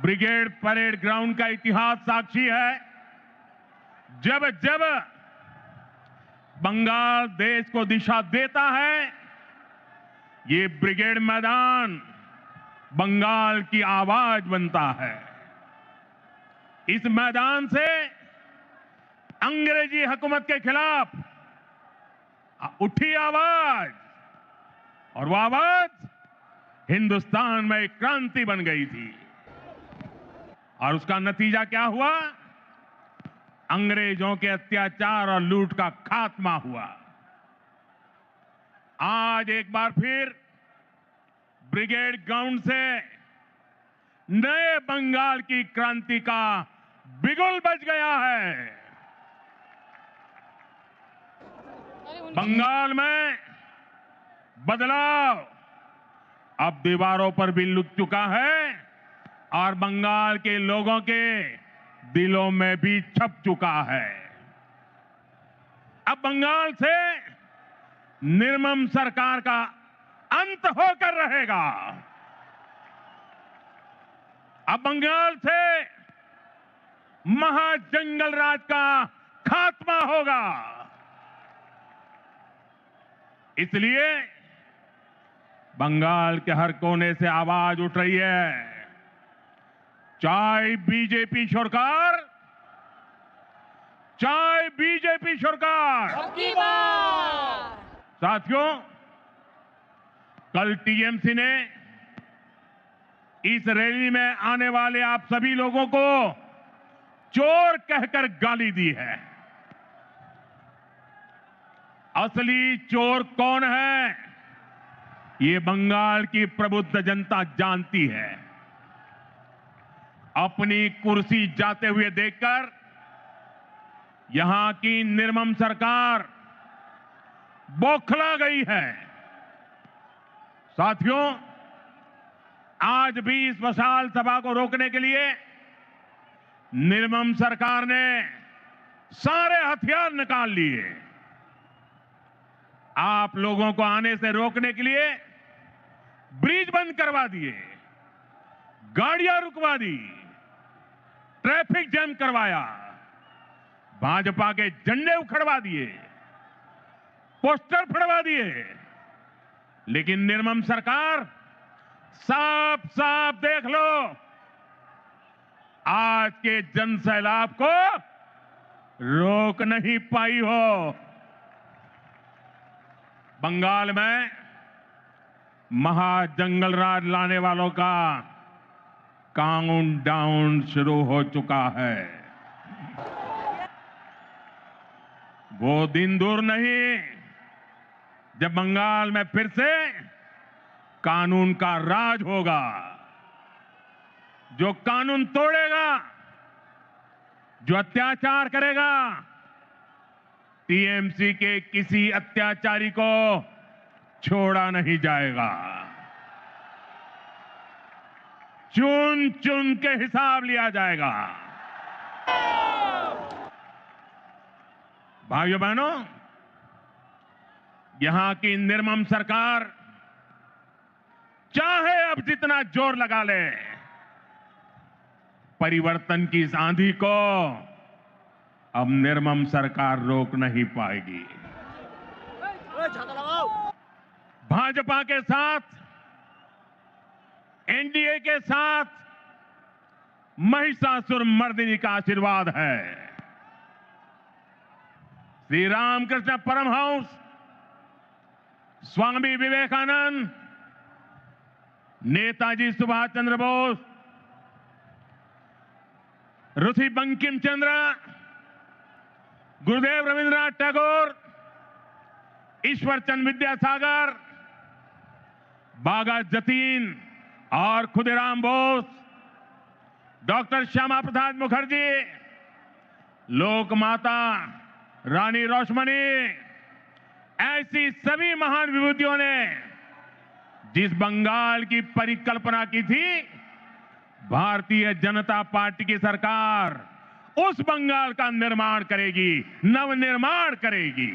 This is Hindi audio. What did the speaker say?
ब्रिगेड परेड ग्राउंड का इतिहास साक्षी है। जब जब बंगाल देश को दिशा देता है, ये ब्रिगेड मैदान बंगाल की आवाज बनता है। इस मैदान से अंग्रेजी हुकूमत के खिलाफ उठी आवाज, और वो आवाज हिंदुस्तान में एक क्रांति बन गई थी। और उसका नतीजा क्या हुआ? अंग्रेजों के अत्याचार और लूट का खात्मा हुआ। आज एक बार फिर ब्रिगेड ग्राउंड से नए बंगाल की क्रांति का बिगुल बज गया है। बंगाल में बदलाव अब दीवारों पर भी लुक चुका है और बंगाल के लोगों के दिलों में भी छप चुका है। अब बंगाल से निर्मम सरकार का अंत होकर रहेगा। अब बंगाल से महाजंगल राज का खात्मा होगा। इसलिए बंगाल के हर कोने से आवाज उठ रही है, चाहे बीजेपी सरकार, चाहे बीजेपी सरकार। साथियों, कल टीएमसी ने इस रैली में आने वाले आप सभी लोगों को चोर कहकर गाली दी है। असली चोर कौन है, ये बंगाल की प्रबुद्ध जनता जानती है। अपनी कुर्सी जाते हुए देखकर यहां की निर्मम सरकार बौखला गई है। साथियों, आज भी इस विशाल सभा को रोकने के लिए निर्मम सरकार ने सारे हथियार निकाल लिए। आप लोगों को आने से रोकने के लिए ब्रिज बंद करवा दिए, गाड़ियां रुकवा दी, ट्रैफिक जैम करवाया, भाजपा के झंडे उखड़वा दिए, पोस्टर फड़वा दिए। लेकिन निर्मम सरकार, साफ साफ देख लो, आज के जनसैलाब को रोक नहीं पाई हो। बंगाल में महाजंगल राज लाने वालों का काउंटडाउन शुरू हो चुका है। वो दिन दूर नहीं जब बंगाल में फिर से कानून का राज होगा। जो कानून तोड़ेगा, जो अत्याचार करेगा, टीएमसी के किसी अत्याचारी को छोड़ा नहीं जाएगा। चुन चुन के हिसाब लिया जाएगा। भाइयों बहनों, यहां की निर्मम सरकार चाहे अब जितना जोर लगा ले, परिवर्तन की इस आंधी को अब निर्मम सरकार रोक नहीं पाएगी। भाजपा के साथ, एनडीए के साथ महिषासुर मर्दिनी का आशीर्वाद है। श्री रामकृष्ण परमहंस, स्वामी विवेकानंद, नेताजी सुभाष चंद्र बोस, ऋषि बंकिम चंद्र, गुरुदेव रविंद्रनाथ टैगोर, ईश्वर चंद्र विद्यासागर, बागा जतीन और खुदीराम बोस, डॉक्टर श्यामा प्रसाद मुखर्जी, लोक माता रानी रोशमनी, ऐसी सभी महान विभूतियों ने जिस बंगाल की परिकल्पना की थी, भारतीय जनता पार्टी की सरकार उस बंगाल का निर्माण करेगी, नवनिर्माण करेगी।